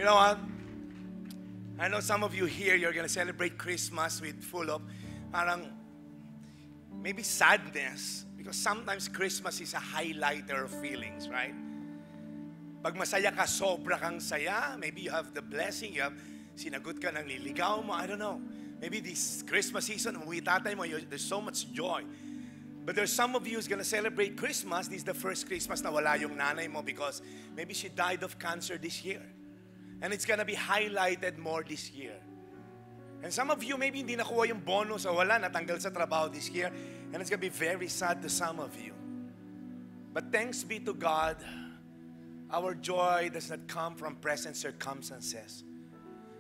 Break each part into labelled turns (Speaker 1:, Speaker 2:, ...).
Speaker 1: You know what? I know some of you here, you're going to celebrate Christmas with full of parang maybe sadness, because sometimes Christmas is a highlighter of feelings, right? Pag masaya ka, sobra kang saya. Maybe you have the blessing, you have sinagot ka ng liligaw mo, I don't know. Maybe this Christmas season, umuwi tatay mo, there's so much joy. But there's some of you who's gonna celebrate Christmas. This is the first Christmas na wala yung nanay mo because maybe she died of cancer this year. And it's gonna be highlighted more this year. And some of you, maybe hindi nakuha yung bonus o wala, natanggal sa trabaho this year. And it's gonna be very sad to some of you. But thanks be to God, our joy does not come from present circumstances.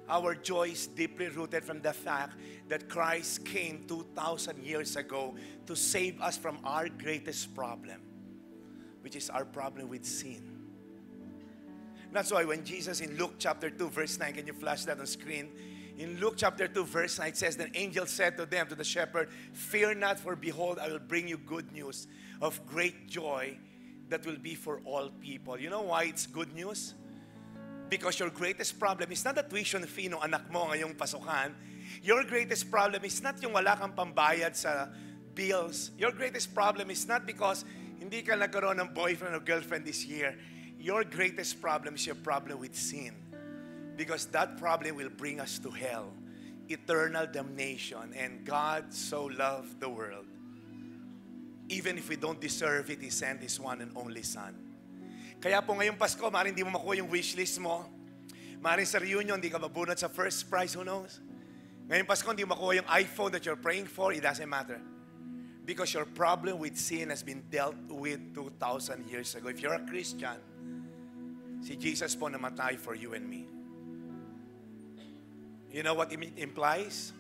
Speaker 1: Our joy is deeply rooted from the fact that Christ came 2,000 years ago to save us from our greatest problem, which is our problem with sin. That's why when Jesus in Luke chapter 2 verse 9, can you flash that on screen? In Luke chapter 2 verse 9 it says, "Then angel said to them, to the shepherd, fear not, for behold, I will bring you good news of great joy that will be for all people." You know why it's good news? Because your greatest problem is not the tuition fee ng anak mo ngayong pasukan. Your greatest problem is not yung wala kang pambayad sa bills. Your greatest problem is not because hindi ka nagkaroon ng boyfriend or girlfriend this year. Your greatest problem is your problem with sin. Because that problem will bring us to hell, eternal damnation. And God so loved the world. Even if we don't deserve it, He sent His one and only Son. Kaya po ngayong Pasko, maaaring hindi mo makuha yung wishlist mo. Maaaring sa reunion, hindi ka mabunot sa first prize, who knows? Ngayong Pasko, hindi mo makuha yung iPhone that you're praying for, it doesn't matter. Because your problem with sin has been dealt with 2,000 years ago. If you're a Christian, si Jesus po namatay for you and me. You know what it implies?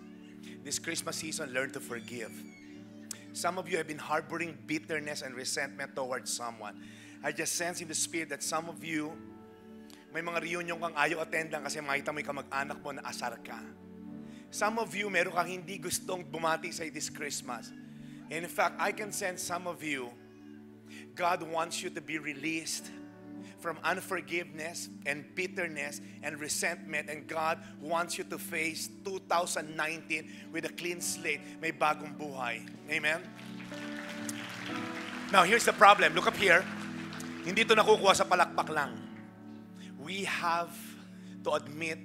Speaker 1: This Christmas season, learn to forgive. Some of you have been harboring bitterness and resentment towards someone. I just sense in the Spirit that some of you, may mga reunion kang ayaw attendan kasi makita mo yung kamag-anak mo na asar ka. Some of you, meron kang hindi gustong bumati sa this Christmas. In fact, I can sense some of you, God wants you to be released from unforgiveness and bitterness and resentment, and God wants you to face 2019 with a clean slate. May bagong buhay. Amen? Now, here's the problem. Look up here. Hindi ito nakukuha sa palakpak lang. We have to admit,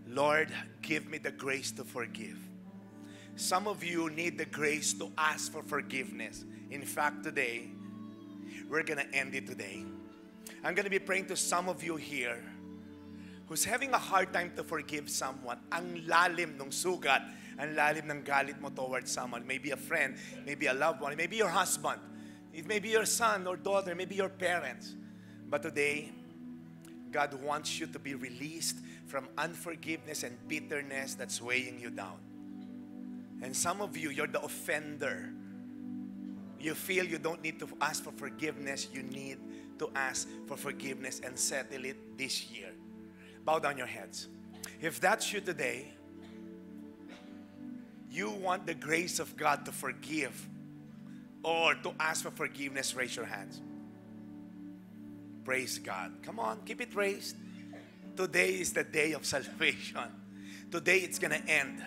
Speaker 1: Lord, give me the grace to forgive. Some of you need the grace to ask for forgiveness. In fact, today, we're gonna end it today. I'm gonna be praying to some of you here who's having a hard time to forgive someone. Ang lalim ng sugat, ang lalim ng galit mo towards someone. Maybe a friend, maybe a loved one, maybe your husband. It may be your son or daughter, maybe your parents. But today, God wants you to be released from unforgiveness and bitterness that's weighing you down. And some of you, you're the offender. You feel you don't need to ask for forgiveness. You need to ask for forgiveness and settle it this year. Bow down your heads. If that's you today, you want the grace of God to forgive or to ask for forgiveness, raise your hands. Praise God. Come on, keep it raised. Today is the day of salvation. Today it's gonna end.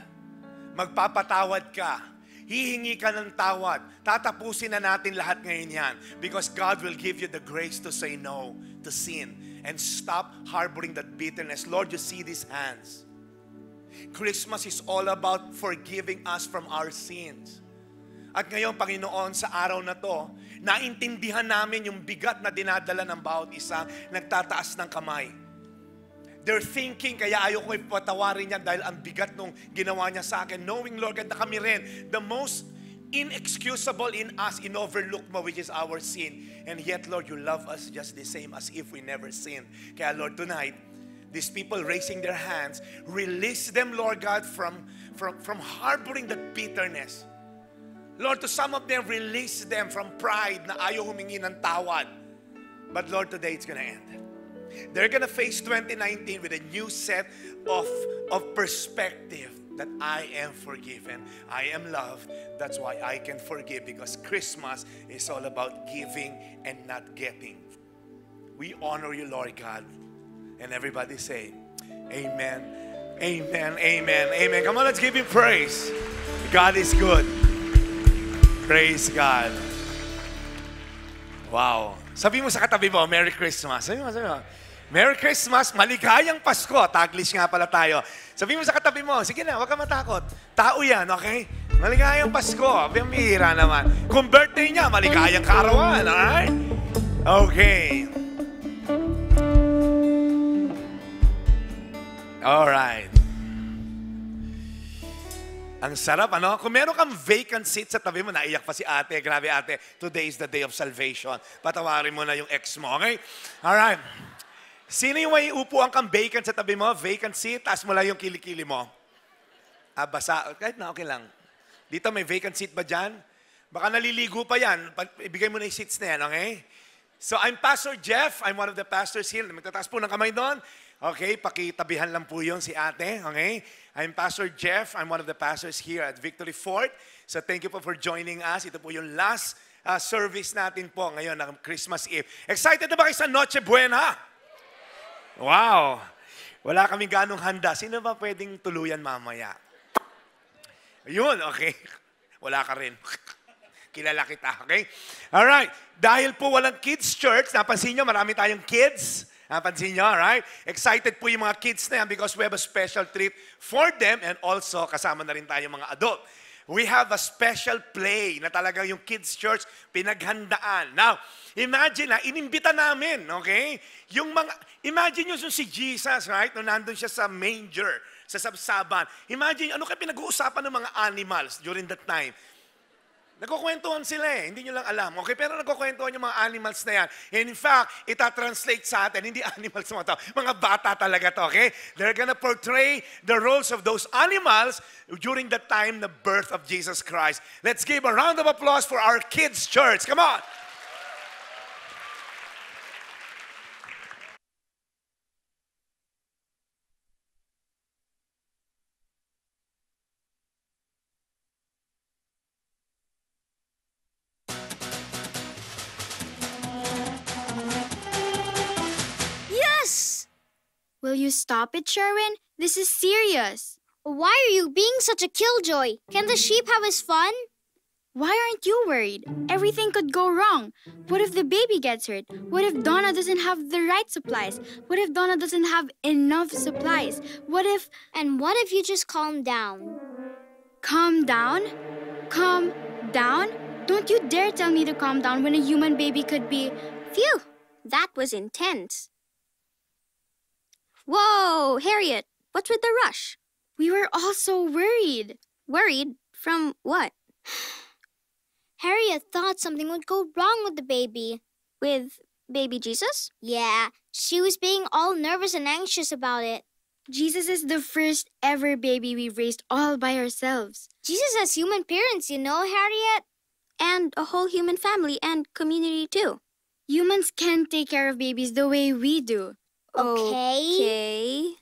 Speaker 1: Magpapatawad ka. Hihingi ka ng tawad. Tatapusin na natin lahat ngayon yan. Because God will give you the grace to say no to sin and stop harboring that bitterness. Lord, you see these hands. Christmas is all about forgiving us from our sins. At ngayon, Panginoon, sa araw na to, naintindihan namin yung bigat na dinadala ng bawat isa, nagtataas ng kamay. They're thinking, kaya ayaw ko ipatawarin niya dahil ang bigat nung ginawa niya sa akin. Knowing, Lord, na kami rin, the most inexcusable in us, in-overlook mo, which is our sin. And yet, Lord, you love us just the same as if we never sinned. Kaya, Lord, tonight, these people raising their hands, release them, Lord God, from harboring the bitterness. Lord, to some of them, release them from pride na ayaw humingi ng tawad. But Lord, today it's gonna end. They're gonna face 2019 with a new set of perspective that I am forgiven, I am loved. That's why I can forgive, because Christmas is all about giving and not getting. We honor you, Lord God. And everybody say, Amen. Amen. Amen. Amen. Come on, let's give Him praise. God is good. Praise God. Wow. Sabi mo sa katabi mo, Merry Christmas. Sabi mo. Merry Christmas, maligayang Pasko. Taglish nga pala tayo. Sabi mo sa katabi mo, sige na, huwag ka matakot. Tao yan, okay? Maligayang Pasko. Bihira naman. Kung birthday niya, maligayang karawan, alright? Okay. Alright. Ang sarap, ano? Kung meron kang vacant seat sa tabi mo, naiyak pa si ate. Grabe ate, today is the day of salvation. Patawarin mo na yung ex mo, okay? Alright. Sino yung may upuan kang vacant sa tabi mo? Vacant seat, taas mo lang yung kilikili mo. Basa. Kahit na, okay lang. Dito may vacant seat ba dyan? Baka naliligo pa yan. Ibigay mo na yung seats na yan, okay? So, I'm Pastor Jeff. I'm one of the pastors here. Magtataas po ng kamay doon. Okay, pakitabihan lang po yun si ate. Okay? I'm Pastor Jeff. I'm one of the pastors here at Victory Fort. So, thank you po for joining us. Ito po yung last service natin po ngayon ng Christmas Eve. Excited na ba kayo sa Noche Buena? Wow! Wala kaming ganong handa. Sino ba pwedeng tuluyan mamaya? Yun, okay. Wala ka rin. Kilala kita, okay? Alright. Dahil po walang kids church, napansin nyo, marami tayong kids. Napansin nyo, alright? Excited po yung mga kids na yan because we have a special treat for them and also kasama na rin tayo mga adult. We have a special play na talagang yung kids church pinaghandaan. Now, imagine na, inimbita namin, okay? Imagine nyo si Jesus, right? Nung nandun siya sa manger, sa sabsaban. Imagine, ano kaya pinag-uusapan ng mga animals during that time? Nagkukwentuhan sila eh, hindi nyo lang alam. Okay, pero nagkukwentuhan yung mga animals na yan. And in fact, ita-translate sa atin, hindi animals mga to, mga bata talaga to, okay? They're gonna portray the roles of those animals during the time, the birth of Jesus Christ. Let's give a round of applause for our kids' church. Come on!
Speaker 2: Will you stop it, Sherwin? This is serious.
Speaker 3: Why are you being such a killjoy? Can the sheep have his fun?
Speaker 2: Why aren't you worried? Everything could go wrong. What if the baby gets hurt? What if Donna doesn't have the right supplies? What if Donna doesn't have enough supplies?
Speaker 3: And what if you just calm down?
Speaker 2: Calm down? Calm down? Don't you dare tell me to calm down when a human baby could be...
Speaker 3: Phew! That was intense. Whoa, Harriet, what's with the rush?
Speaker 2: We were all so worried.
Speaker 3: Worried? From what? Harriet thought something would go wrong with the baby. With baby Jesus? Yeah, she was being all nervous and anxious about it.
Speaker 2: Jesus is the first ever baby we raised all by ourselves.
Speaker 3: Jesus has human parents, you know, Harriet? And a whole human family and community, too.
Speaker 2: Humans can't take care of babies the way we do.
Speaker 3: Okay.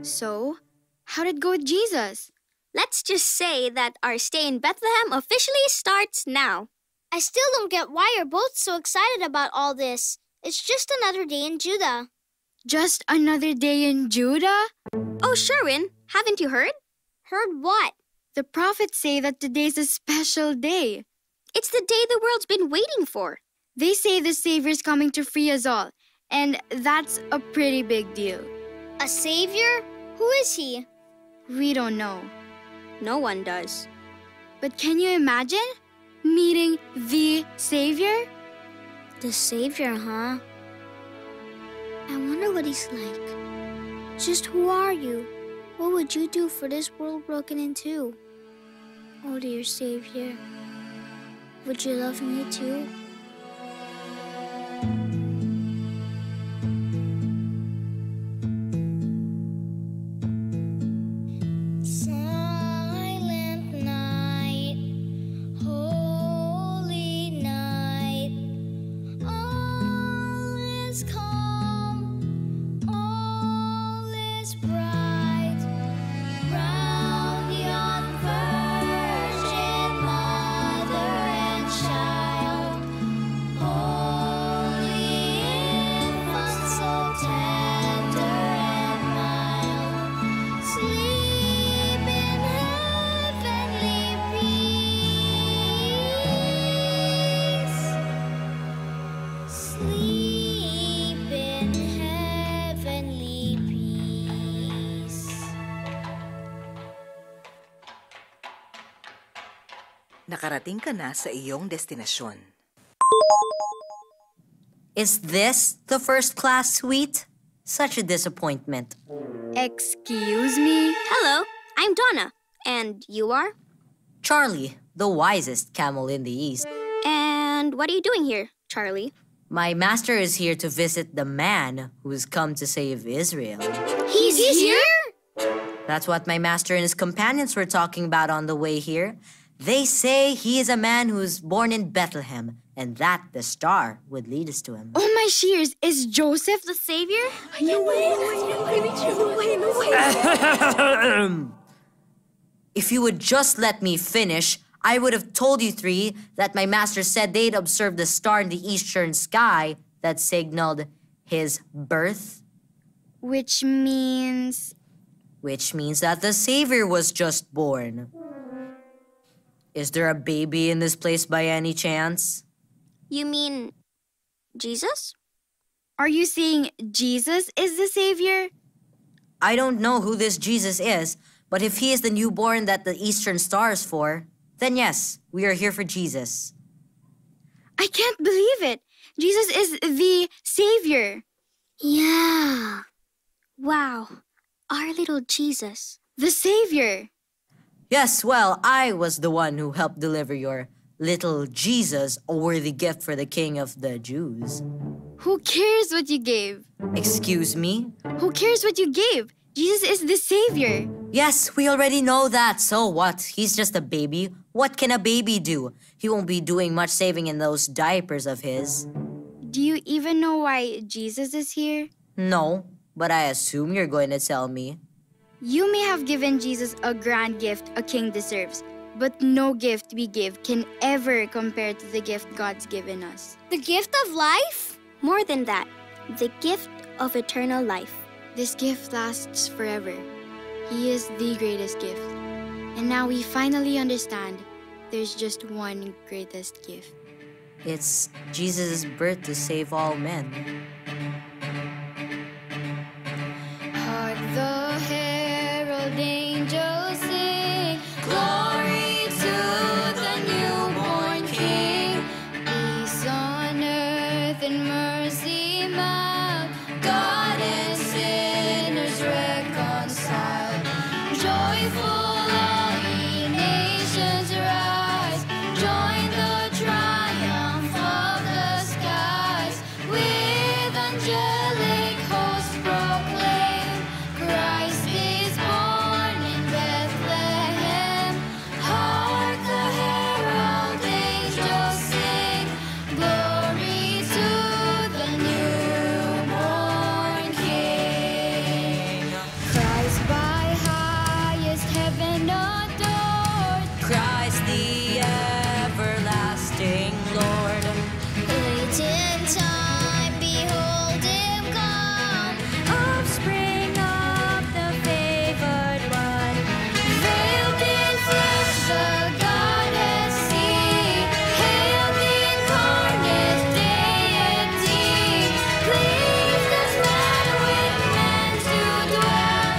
Speaker 2: So, how did it go with Jesus?
Speaker 3: Let's just say that our stay in Bethlehem officially starts now. I still don't get why you're both so excited about all this. It's just another day in Judah.
Speaker 2: Just another day in Judah?
Speaker 3: Oh, Sherwin, haven't you heard? Heard what?
Speaker 2: The prophets say that today's a special day.
Speaker 3: It's the day the world's been waiting for.
Speaker 2: They say the Savior's coming to free us all. And that's a pretty big deal.
Speaker 3: A savior? Who is he?
Speaker 2: We don't know.
Speaker 3: No one does.
Speaker 2: But can you imagine meeting the Savior?
Speaker 3: The Savior, huh? I wonder what he's like. Just who are you? What would you do for this world broken in two? Oh, dear Savior, would you love me too?
Speaker 4: Nakarating ka na sa iyong destinasyon.
Speaker 5: Is this the first-class suite? Such a disappointment.
Speaker 2: Excuse me?
Speaker 3: Hello, I'm Donna. And you are?
Speaker 5: Charlie, the wisest camel in the East.
Speaker 3: And what are you doing here, Charlie?
Speaker 5: My master is here to visit the man who's come to save Israel.
Speaker 3: He's here?
Speaker 5: That's what my master and his companions were talking about on the way here. They say he is a man who's born in Bethlehem, and that the star would lead us to him.
Speaker 2: Oh my shears, is Joseph the savior?
Speaker 5: If you would just let me finish, I would have told you three that my master said they'd observed the star in the eastern sky that signaled his birth.
Speaker 2: Which means...
Speaker 5: Which means that the Savior was just born. Is there a baby in this place by any chance?
Speaker 3: You mean Jesus?
Speaker 2: Are you saying Jesus is the savior?
Speaker 5: I don't know who this Jesus is, but if he is the newborn that the Eastern Star is for, then yes, we are here for Jesus.
Speaker 2: I can't believe it. Jesus is the savior.
Speaker 3: Yeah. Wow. Our little Jesus.
Speaker 2: The savior.
Speaker 5: Yes, well, I was the one who helped deliver your little Jesus, a worthy gift for the King of the Jews.
Speaker 2: Who cares what you gave?
Speaker 5: Excuse me?
Speaker 2: Who cares what you gave? Jesus is the savior.
Speaker 5: Yes, we already know that. So what? He's just a baby. What can a baby do? He won't be doing much saving in those diapers of his.
Speaker 2: Do you even know why Jesus is here?
Speaker 5: No, but I assume you're going to tell me.
Speaker 2: You may have given Jesus a grand gift a king deserves, but no gift we give can ever compare to the gift God's given us.
Speaker 3: The gift of life? More than that, the gift of eternal life.
Speaker 2: This gift lasts forever. He is the greatest gift. And now we finally understand there's just one greatest gift.
Speaker 5: It's Jesus' birth to save all men.
Speaker 2: Hark the herald angels sing, glory to the newborn King. Peace on earth and mercy mild, God and sinners reconciled. Joyful all ye nations rise, join the triumph of the skies. With angelic hosts proclaim, Christ is born in Bethlehem. Hark the herald angels sing, glory to the newborn King. Christ by highest heaven adored,
Speaker 5: Christ the everlasting Lord.
Speaker 3: Late in time, behold him come.
Speaker 5: Offspring of the favored one.
Speaker 2: veiled in flesh the Godhead see. Hail the incarnate deity, pleased as man with men to dwell.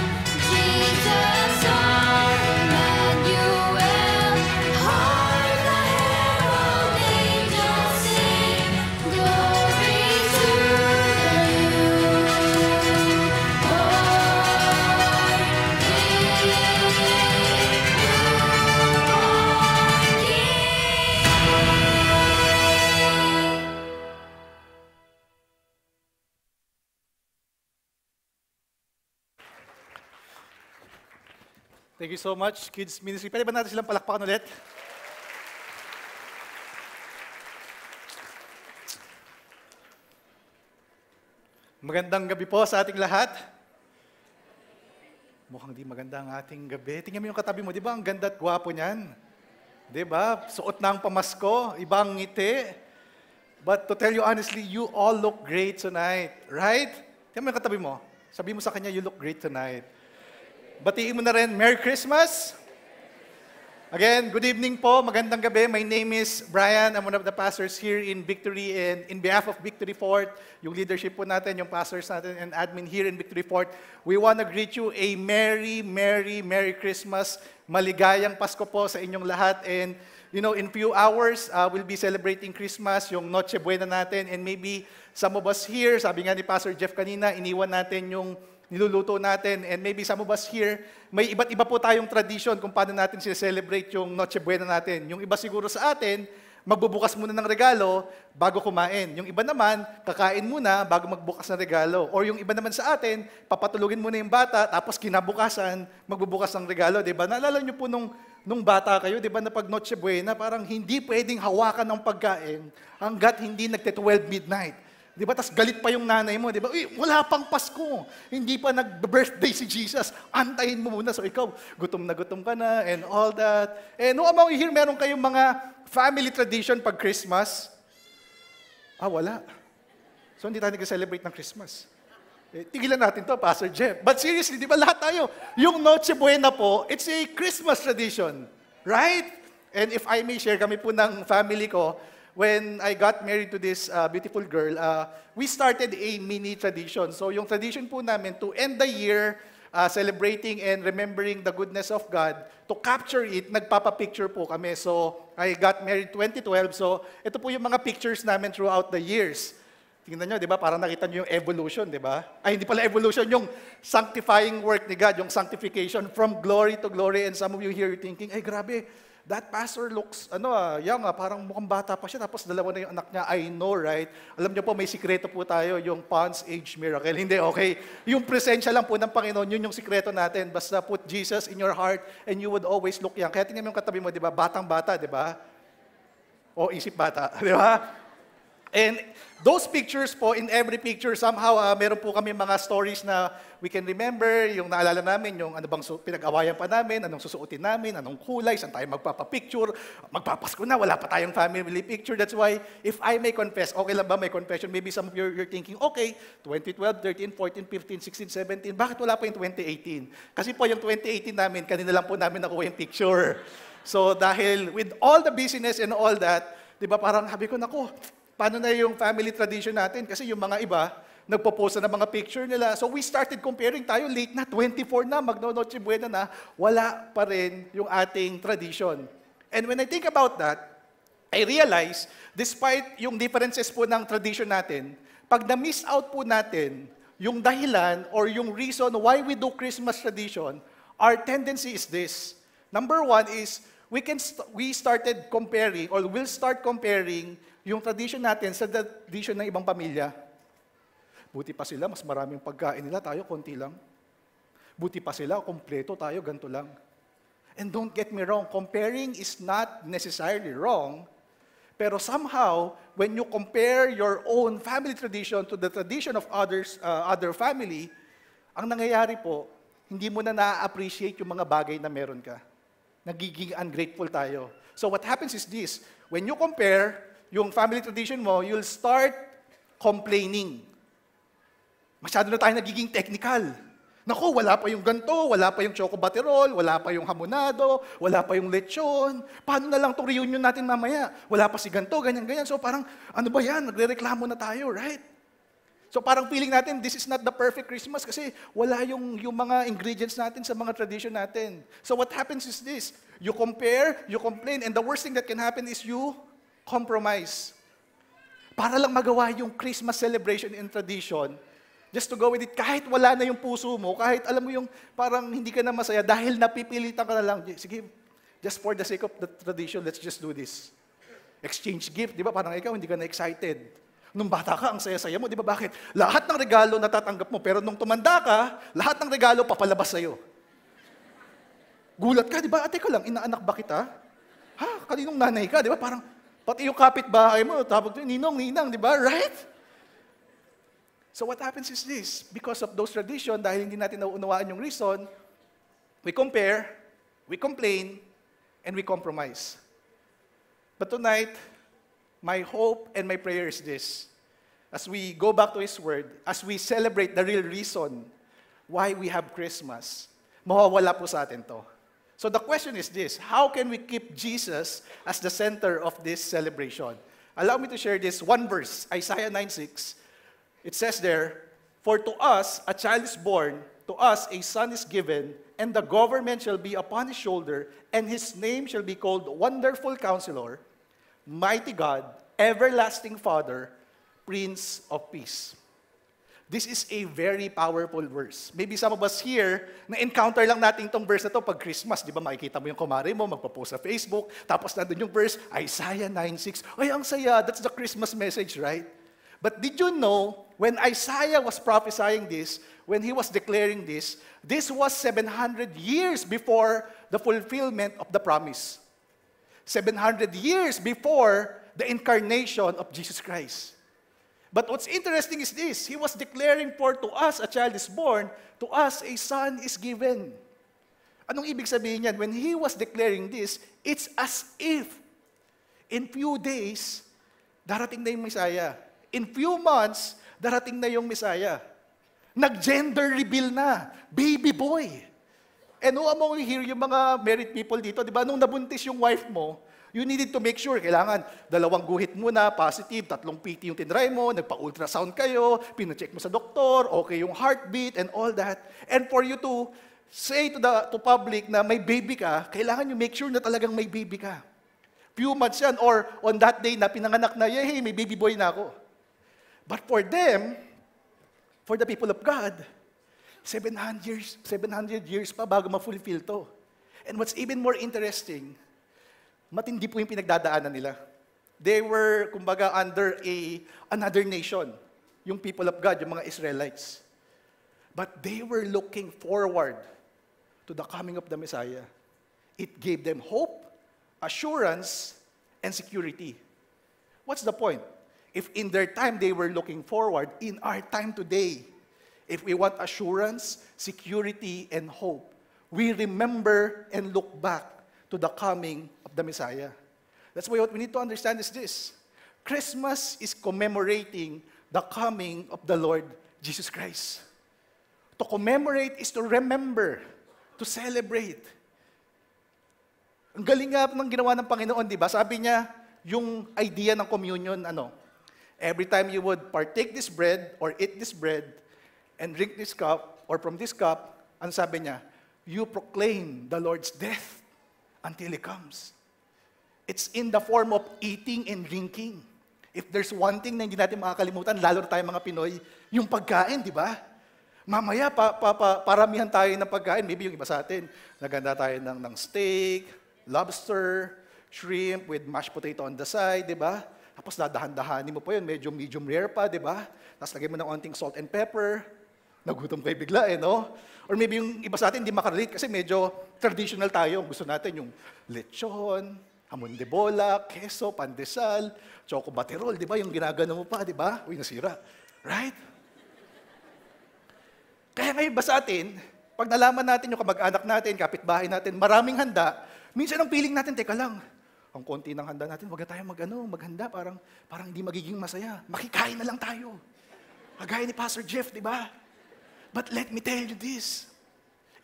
Speaker 2: Jesus our Emmanuel. Hark the herald angels sing, glory to the
Speaker 6: Thank you so much, Kids Ministry. Pwede ba natin silang palakpakan ulit? Magandang gabi po sa ating lahat. Mukhang di maganda ang ating gabi. Tingnan mo yung katabi mo, di ba? Ang ganda at gwapo niyan. Di ba? Suot na ang pamasko, ibang ngiti. But to tell you honestly, you all look great tonight. Right? Tingnan mo yung katabi mo. Sabi mo sa kanya, you look great tonight. Batiin mo na rin, Merry Christmas! Again, good evening po, magandang gabi. My name is Brian. I'm one of the pastors here in Victory, and in behalf of Victory Fort, yung leadership po natin, yung pastors natin, and admin here in Victory Fort, we want to greet you a Merry, Merry, Merry Christmas. Maligayang Pasko po sa inyong lahat, and in few hours, we'll be celebrating Christmas, yung Noche Buena natin, and maybe some of us here, sabi nga ni Pastor Jeff kanina, iniwan natin yung niluluto natin, and maybe some of us here, may iba't iba po tayong tradition kung paano natin celebrate yung Noche Buena natin. Yung iba siguro sa atin, magbubukas muna ng regalo bago kumain. Yung iba naman, kakain muna bago magbukas ng regalo. Or yung iba naman sa atin, papatulugin muna yung bata, tapos kinabukasan, magbubukas ng regalo. Diba? Naalala niyo po nung bata kayo, diba, na pag Noche Buena, parang hindi pwedeng hawakan ng pagkain hanggat hindi nagte-12 midnight. Diba? Tas galit pa yung nanay mo, diba? Uy, wala pang Pasko. Hindi pa nag-birthday si Jesus. Antayin mo muna. So ikaw, gutom ka na and all that. And no among you here, meron kayong mga family tradition pag Christmas? Wala. So hindi tayo nag-celebrate ng Christmas. Tigilan natin to, Pastor Jeff. But seriously, di ba lahat tayo? Yung Noche Buena po, it's a Christmas tradition. Right? And if I may share, kami po ng family ko, when I got married to this beautiful girl, we started a mini tradition. So yung tradition po namin to end the year celebrating and remembering the goodness of God, to capture it, nagpapapicture po kami. So I got married 2012. So ito po yung mga pictures namin throughout the years. Tingnan nyo, di ba? Parang nakita nyo yung evolution, di ba? Ay, hindi pala evolution, yung sanctifying work ni God, yung sanctification from glory to glory. And some of you here, you're thinking, ay, grabe, that pastor looks, young, parang mukhang bata pa siya, tapos dalawa na yung anak niya. I know, right? Alam niyo po, may sikreto po tayo, yung Pond's Age Miracle. Hindi, okay. Yung presensya lang po ng Panginoon, yun yung sikreto natin. Basta put Jesus in your heart and you would always look young. Kaya tingnan mo yung katabi mo, di ba? Batang-bata, di ba? O isip bata, di ba? And those pictures po, in every picture, somehow, meron po kami mga stories na we can remember, yung naalala namin, yung ano bang pinag-awayan pa namin, anong susuotin namin, anong kulay, saan tayo magpapapicture, magpapasko na, wala pa tayong family picture. That's why, if I may confess, okay lang ba may confession? Maybe some of you you're thinking, okay, 2012, 13, 14, 15, 16, 17, bakit wala pa yung 2018? Kasi po yung 2018 namin, kanina lang po namin nakuha yung picture. So dahil with all the busyness and all that, di ba parang sabi ko, naku, paano na yung family tradition natin? Kasi yung mga iba, nagpo-post na ng mga picture nila. So we started comparing tayo, late na, 24 na, magno-Noche Buena na, wala pa rin yung ating tradition. And when I think about that, I realize, despite yung differences po ng tradition natin, pag na-miss out po natin yung dahilan or yung reason why we do Christmas tradition, our tendency is this. Number one is, we started comparing, or we'll start comparing yung tradition natin sa tradition ng ibang pamilya. Buti pa sila, mas maraming pagkain nila, tayo konti lang. Buti pa sila, kompleto, tayo ganito lang. And don't get me wrong, comparing is not necessarily wrong, pero somehow, when you compare your own family tradition to the tradition of other family, ang nangyayari po, hindi mo na na-appreciate yung mga bagay na meron ka. Nagiging ungrateful tayo. So what happens is this, when you compare yung family tradition mo, you'll start complaining. Masyado na tayo nagiging technical. Naku, wala pa yung ganto, wala pa yung choco baterol, wala pa yung hamonado, wala pa yung lechon. Paano na lang itong reunion natin mamaya? Wala pa si ganto, ganyan-ganyan. So parang, ano ba yan? Nagre-reklamo na tayo, right? So parang feeling natin, this is not the perfect Christmas kasi wala yung mga ingredients natin sa mga tradition natin. So what happens is this, you compare, you complain, and the worst thing that can happen is you compromise. Para lang magawa yung Christmas celebration and tradition, just to go with it, kahit wala na yung puso mo, kahit alam mo yung parang hindi ka na masaya, dahil napipilitan ka na lang, sige, just for the sake of the tradition, let's just do this. Exchange gift, di ba? Parang ikaw, hindi ka na excited. Nung bata ka, ang saya-saya mo, di ba? Bakit? Lahat ng regalo natatanggap mo, pero nung tumanda ka, lahat ng regalo papalabas sa'yo. Gulat ka, di ba? Ate ka lang, inaanak ba kita? Ha? Kaninong nanay ka, di ba? Parang, pati yung kapitbahay mo, tapos ninong, ninang, di ba? Right? So what happens is this, because of those traditions, dahil hindi natin nauunawaan yung reason, we compare, we complain, and we compromise. But tonight, my hope and my prayer is this, as we go back to His Word, as we celebrate the real reason why we have Christmas, mawawala po sa atin to. So the question is this, how can we keep Jesus as the center of this celebration? Allow me to share this one verse, Isaiah 9:6. It says there, "For to us a child is born, to to us a son is given, and the government shall be upon his shoulder, and his name shall be called Wonderful Counselor, Mighty God, Everlasting Father, Prince of Peace. This is a very powerful verse. Maybe some of us here, na-encounter lang natin itong verse na to pag Christmas. Di ba makikita mo yung kumare mo, magpo-post sa Facebook, tapos nandun yung verse, Isaiah 9:6. Ay, ang saya, that's the Christmas message, right? But did you know, when Isaiah was prophesying this, when he was declaring this was 700 years before the fulfillment of the promise. 700 years before the incarnation of Jesus Christ. But what's interesting is this, he was declaring, for to us a child is born, to us a son is given. Anong ibig sabihin niyan? When he was declaring this, it's as if in few days, darating na yung Messiah. In few months, darating na yung Messiah. Nag-gender reveal na, baby boy. And who among you here, yung mga married people dito, di ba, nung nabuntis yung wife mo, you needed to make sure, kailangan 2 guhit muna, positive, 3 PT yung tinry mo, nagpa-ultrasound kayo, pinacheck mo sa doktor, okay yung heartbeat and all that. And for you to say to public na may baby ka, kailangan you make sure na talagang may baby ka. Few months yan, or on that day na pinanganak na, hey, may baby boy na ako. But for them, for the people of God, 700 years pa bago ma-fulfill to. And what's even more interesting, matindi po yung pinagdadaanan nila. They were, kumbaga, under another nation, yung people of God, yung mga Israelites. But they were looking forward to the coming of the Messiah. It gave them hope, assurance, and security. What's the point? If in their time they were looking forward, in our time today, if we want assurance, security, and hope, we remember and look back to the coming of the Messiah. That's why what we need to understand is this. Christmas is commemorating the coming of the Lord Jesus Christ. To commemorate is to remember, to celebrate. Ang galing nga ng ginawa ng Panginoon, di ba? Sabi niya, yung idea ng communion, every time you would partake this bread or eat this bread and drink this cup or from this cup, ano sabi niya? You proclaim the Lord's death until He comes. It's in the form of eating and drinking. If there's one thing na hindi natin makakalimutan, lalo na tayo mga Pinoy, yung pagkain, di ba? Mamaya, paramihan tayo ng pagkain. Maybe yung iba sa atin, naganda tayo ng steak, lobster, shrimp with mashed potato on the side, di ba? Tapos dadahan-dahanin mo pa yun, medyo medium rare pa, di ba? Tapos lagay mo ng onting salt and pepper, nagutom kayo bigla, no? Or maybe yung iba sa atin hindi makarelate kasi medyo traditional tayo. Gusto natin yung lechon, hamon de bola, keso, pandesal, choco baterol, di ba? Yung ginagano mo pa, di ba? Uy, nasira. Right? Kaya ngayon ba sa atin, pag nalaman natin yung kamag-anak natin, kapitbahay natin, maraming handa, minsan ang feeling natin, teka lang, ang konti ng handa natin, wag na tayo maghanda, parang hindi magiging masaya. Makikain na lang tayo. Kagaya ni Pastor Jeff, di ba? But let me tell you this,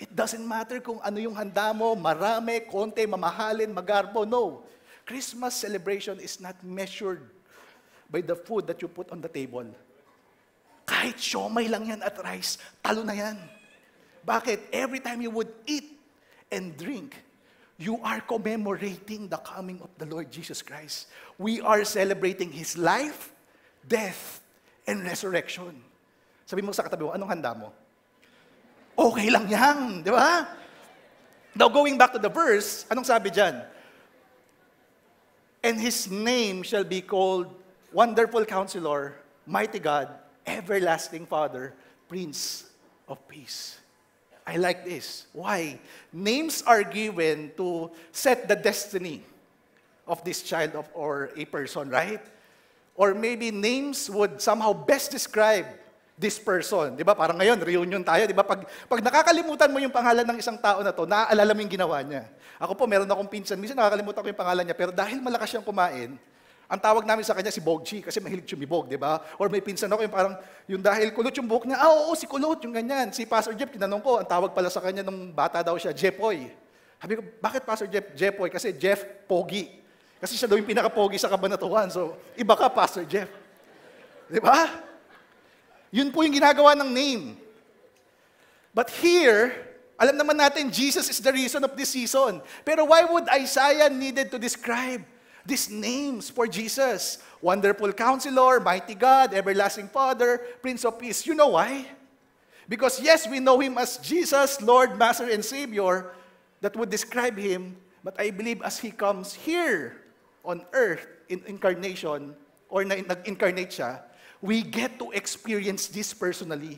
Speaker 6: it doesn't matter kung ano yung handa mo, marami, konti, mamahalin, magarbo, no. Christmas celebration is not measured by the food that you put on the table. Kahit siomay lang yan at rice, talo na yan. Bakit? Every time you would eat and drink, you are commemorating the coming of the Lord Jesus Christ. We are celebrating His life, death, and resurrection. Sabi mo sa katabi mo, anong handa mo? Okay lang yan, di ba? Now, going back to the verse, anong sabi dyan? And His name shall be called Wonderful Counselor, Mighty God, Everlasting Father, Prince of Peace. I like this. Why? Names are given to set the destiny of this child or a person, right? Or maybe names would somehow best describe this person. Di ba? Parang ngayon, reunion tayo. Di ba? Pag nakakalimutan mo yung pangalan ng isang tao na to, naaalala mo yung ginawa niya. Ako po, meron akong pinsan. Minsan nakakalimutan ko yung pangalan niya, pero dahil malakas siyang kumain, ang tawag namin sa kanya si Bogchi, kasi mahilig sumibog, di ba? Or may pinsan ako, yung parang, yung dahil kulot yung buhok niya, oo, si kulot, yung ganyan. Si Pastor Jeff, tinanong ko, ang tawag pala sa kanya nung bata daw siya, Jeffoy. Sabi ko, bakit Pastor Jeff? Jeffoy, kasi Jeff Pogi. Kasi siya daw yung pinaka-pogi sa Kabanatuan. So, iba ka, Pastor Jeff. Di ba? Yun po yung ginagawa ng name. But here, alam naman natin, Jesus is the reason of this season. Pero why would Isaiah needed to describe these names for Jesus? Wonderful Counselor, Mighty God, Everlasting Father, Prince of Peace. You know why? Because yes, we know Him as Jesus, Lord, Master, and Savior, that would describe Him. But I believe as He comes here on earth in incarnation, or nag-incarnate siya, we get to experience this personally.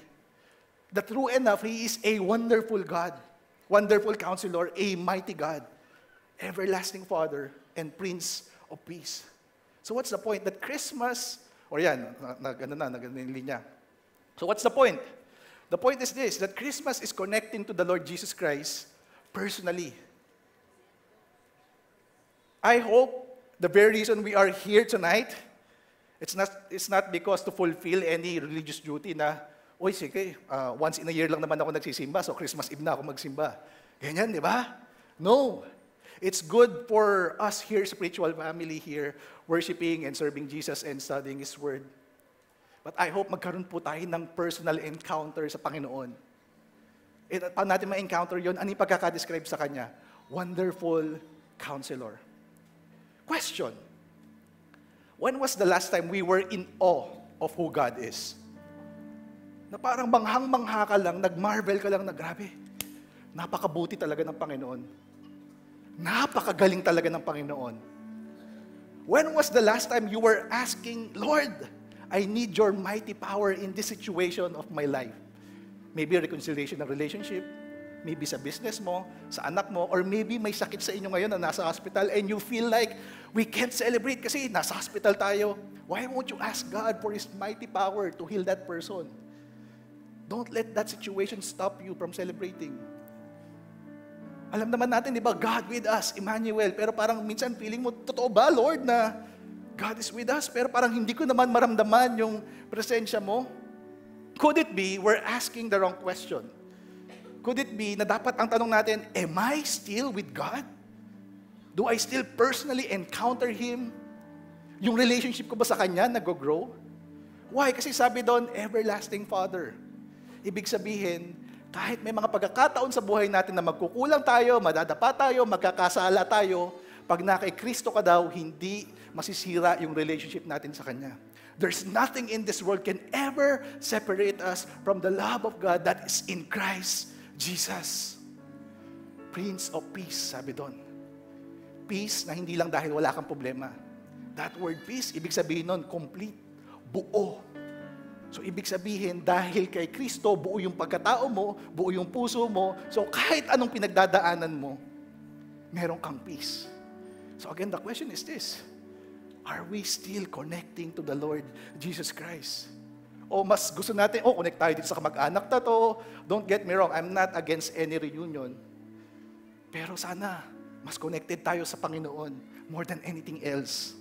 Speaker 6: That true enough, He is a wonderful God, wonderful Counselor, a mighty God, everlasting Father, and Prince of Peace. So what's the point? That Christmas, or yan, nag-ano linya. So what's the point? The point is this, that Christmas is connecting to the Lord Jesus Christ personally. I hope the very reason we are here tonight, it's not because to fulfill any religious duty na, oy, sige, once in a year lang naman ako nagsisimba, so Christmas Eve na ako magsimba. Ganyan, di ba? No. It's good for us here, spiritual family here, worshiping and serving Jesus and studying His Word. But I hope magkaroon po tayo ng personal encounter sa Panginoon. At paano natin ma-encounter yun? Ano yung pagkakadescribe sa Kanya? Wonderful Counselor. Question. When was the last time we were in awe of who God is? Na parang manghang-mangha ka lang, nag-marvel ka lang na grabe. Napakabuti talaga ng Panginoon. Napakagaling talaga ng Panginoon. When was the last time you were asking, Lord, I need your mighty power in this situation of my life? Maybe reconciliation ng relationship, maybe sa business mo, sa anak mo, or maybe may sakit sa inyo ngayon na nasa hospital and you feel like we can't celebrate kasi nasa hospital tayo. Why won't you ask God for His mighty power to heal that person? Don't let that situation stop you from celebrating. Alam naman natin, di ba, God with us, Emmanuel. Pero parang minsan feeling mo, totoo ba, Lord, na God is with us? Pero parang hindi ko naman maramdaman yung presensya mo. Could it be we're asking the wrong question? Could it be na dapat ang tanong natin, am I still with God? Do I still personally encounter Him? Yung relationship ko ba sa Kanya nag-grow? Why? Kasi sabi doon, everlasting Father. Ibig sabihin, kahit may mga pagkakataon sa buhay natin na magkukulang tayo, madadapa tayo, magkakasala tayo, pag na kay Kristo ka daw, hindi masisira yung relationship natin sa Kanya. There's nothing in this world can ever separate us from the love of God that is in Christ Jesus. Prince of Peace, sabi doon. Peace na hindi lang dahil wala kang problema. That word peace, ibig sabihin nun, complete, buo. So, ibig sabihin, dahil kay Kristo, buo yung pagkatao mo, buo yung puso mo. So, kahit anong pinagdadaanan mo, meron kang peace. So, again, the question is this. Are we still connecting to the Lord Jesus Christ? O mas gusto natin, connect tayo dito sa kamag-anak na to. Don't get me wrong, I'm not against any reunion. Pero sana, mas connected tayo sa Panginoon more than anything else.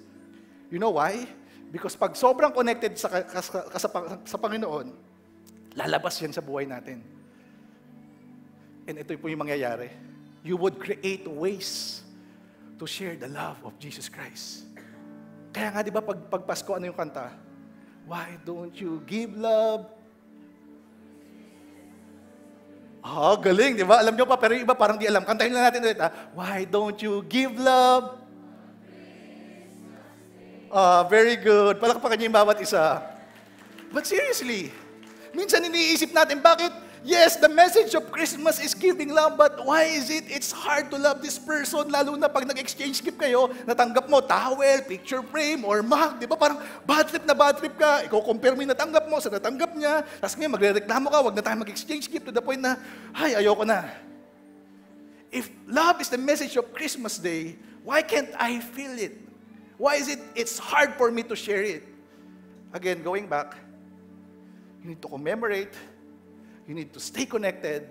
Speaker 6: You know why? Because pag sobrang connected sa Panginoon, lalabas yan sa buhay natin. And ito po yung mangyayari. You would create ways to share the love of Jesus Christ. Kaya nga, di ba, pag Pasko, ano yung kanta? Why don't you give love? Galing, di ba? Alam nyo pa, pero yung iba parang di alam. Kantahin lang natin ulit, Why don't you give love? Very good. Palakpakan niyo yung bawat isa. But seriously, minsan iniisip natin, bakit? Yes, the message of Christmas is giving love, but why is it's hard to love this person, lalo na pag nag-exchange gift kayo, natanggap mo towel, picture frame, or mug, di ba? Parang bad trip ka, i-compare mo yung natanggap mo sa natanggap niya, tapos ngayon magre-reklamo ka, wag na tayo mag-exchange gift to the point na, ayoko na. If love is the message of Christmas Day, why can't I feel it? Why is it's hard for me to share it? Again, going back, you need to commemorate, you need to stay connected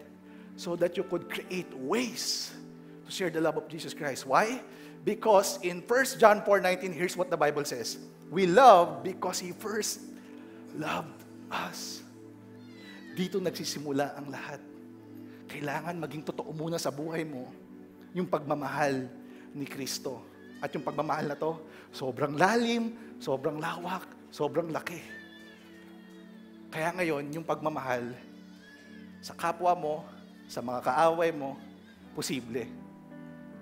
Speaker 6: so that you could create ways to share the love of Jesus Christ. Why? Because in 1 John 4:19, here's what the Bible says. We love because He first loved us. Dito nagsisimula ang lahat. Kailangan maging totoo muna sa buhay mo yung pagmamahal ni Kristo. At yung pagmamahal na to, sobrang lalim, sobrang lawak, sobrang laki. Kaya ngayon, yung pagmamahal, sa kapwa mo, sa mga kaaway mo, posible.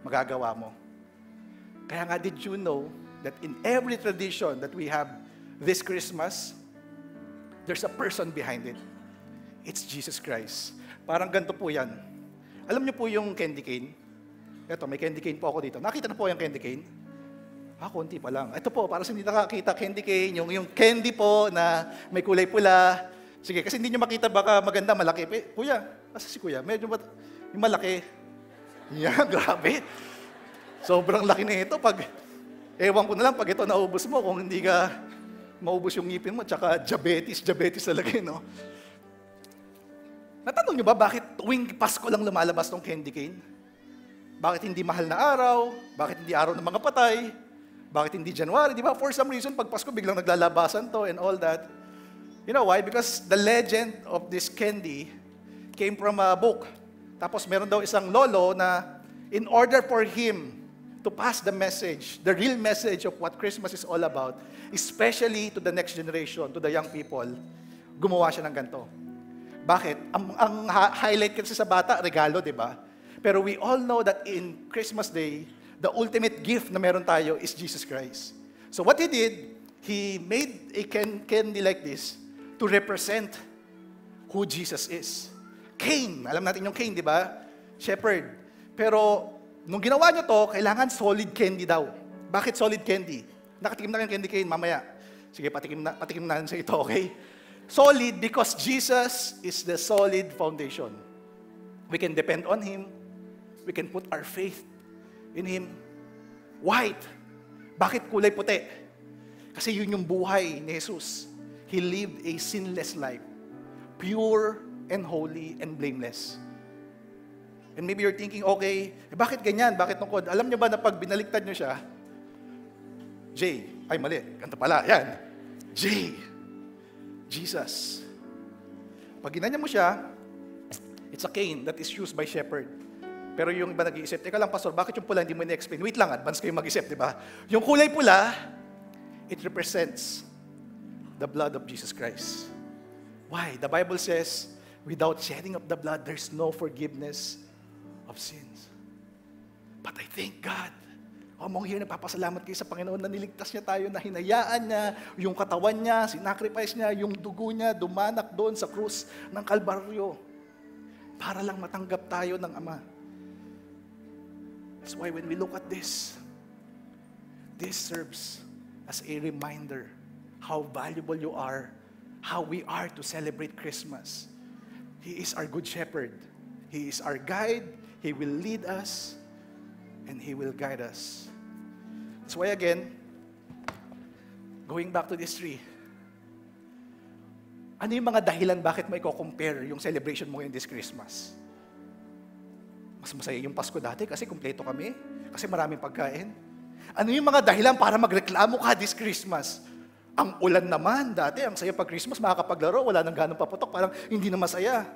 Speaker 6: Magagawa mo. Kaya nga, did you know that in every tradition that we have this Christmas, there's a person behind it. It's Jesus Christ. Parang ganito po yan. Alam niyo po yung candy cane? Ito, may candy cane po ako dito. Nakita na po yung candy cane? Konti pa lang. Ito po, para sa hindi nakakita, candy cane, yung candy po na may kulay pula. Sige, kasi hindi nyo makita, baka maganda, malaki. Kuya, asa si kuya? Medyo yung malaki. Yan, grabe. Sobrang laki na ito. Ewan ko na lang, pag ito naubos mo, kung hindi ka maubos yung ngipin mo, tsaka diabetes talaga, no? Natanong nyo ba, bakit tuwing Pasko lang lumalabas tong candy cane? Bakit hindi mahal na araw? Bakit hindi araw ng mga patay? Bakit hindi January? Di ba? For some reason, pag Pasko, biglang naglalabasan to and all that. You know why? Because the legend of this candy came from a book. Tapos meron daw isang lolo na in order for him to pass the message, the real message of what Christmas is all about, especially to the next generation, to the young people, gumawa siya ng ganito. Bakit? Ang highlight kasi sa bata, regalo, di ba? Pero we all know that in Christmas Day, the ultimate gift na meron tayo is Jesus Christ. So what he did, he made a candy like this to represent who Jesus is. Cain, alam natin yung Cain, di ba? Shepherd. Pero nung ginawa niya to, kailangan solid candy daw. Bakit solid candy? Nakatikim na yung candy cane, mamaya. Sige, patikim na sa ito, okay? Solid because Jesus is the solid foundation. We can depend on Him. We can put our faith in Him. White. Bakit kulay puti? Kasi yun yung buhay ni Jesus. He lived a sinless life. Pure and holy and blameless. And maybe you're thinking, okay, bakit ganyan? Bakit tungkod? Alam niyo ba na pag binaliktad niyo siya, J, ay mali, ganito pala, yan. J, Jesus. Pag ginanya mo siya, it's a cane that is used by shepherd. Pero yung iba nag-iisip, teka lang, pastor, bakit yung pula hindi mo na-explain? Wait lang, advance kayo mag-isip, di ba? Yung kulay pula, it represents the blood of Jesus Christ. Why? The Bible says, without shedding of the blood, there's no forgiveness of sins. But I thank God. Among here, nagpapasalamat kayo sa Panginoon na niligtas niya tayo, na hinayaan niya, yung katawan niya, sinacrifice niya, yung dugo niya, dumanak doon sa krus ng Kalbaryo para lang matanggap tayo ng Ama. That's why when we look at this serves as a reminder how valuable you are, how we are to celebrate Christmas. He is our good shepherd. He is our guide. He will lead us and He will guide us. That's why again, going back to this tree, ano yung mga dahilan bakit mo i-compare yung celebration mo ngayon this Christmas? Mas masaya yung Pasko dati kasi kumpleto kami, kasi maraming pagkain. Ano yung mga dahilan para magreklamo ka this Christmas? Ang ulan naman dati, ang saya pag Christmas, makakapaglaro, wala nang ganong paputok, parang hindi na masaya.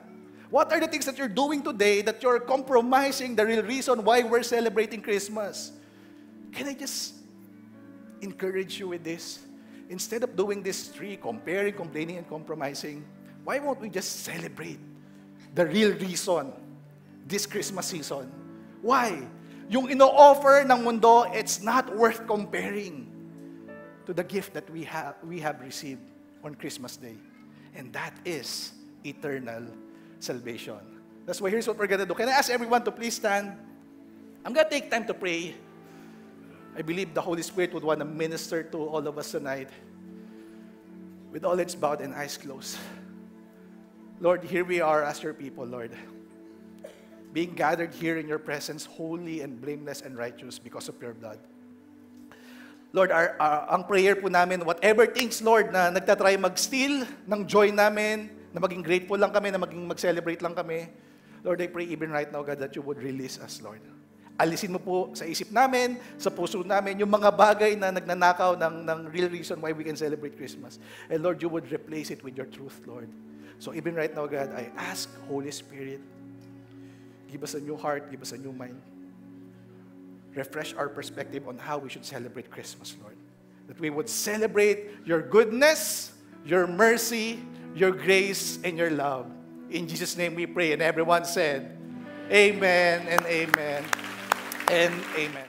Speaker 6: What are the things that you're doing today that you're compromising the real reason why we're celebrating Christmas? Can I just encourage you with this? Instead of doing this tree, comparing, complaining, and compromising, why won't we just celebrate the real reason this Christmas season? Why? Yung ino-offer ng mundo, it's not worth comparing to the gift that we have received on Christmas Day. And that is eternal salvation. That's why here's what we're going to do. Can I ask everyone to please stand? I'm going to take time to pray. I believe the Holy Spirit would want to minister to all of us tonight with all heads bowed and eyes closed. Lord, here we are as your people, Lord, being gathered here in your presence, holy and blameless and righteous because of your blood. Lord, ang prayer po namin, whatever things, Lord, na nagtatry mag-steal ng joy namin, na maging grateful lang kami, na maging mag-celebrate lang kami, Lord, I pray even right now, God, that you would release us, Lord. Alisin mo po sa isip namin, sa puso namin, yung mga bagay na nagnanakaw ng real reason why we can celebrate Christmas. And Lord, you would replace it with your truth, Lord. So even right now, God, I ask, Holy Spirit, give us a new heart, give us a new mind. Refresh our perspective on how we should celebrate Christmas, Lord. That we would celebrate your goodness, your mercy, your grace, and your love In Jesus' name we pray. And everyone said, Amen and amen and amen.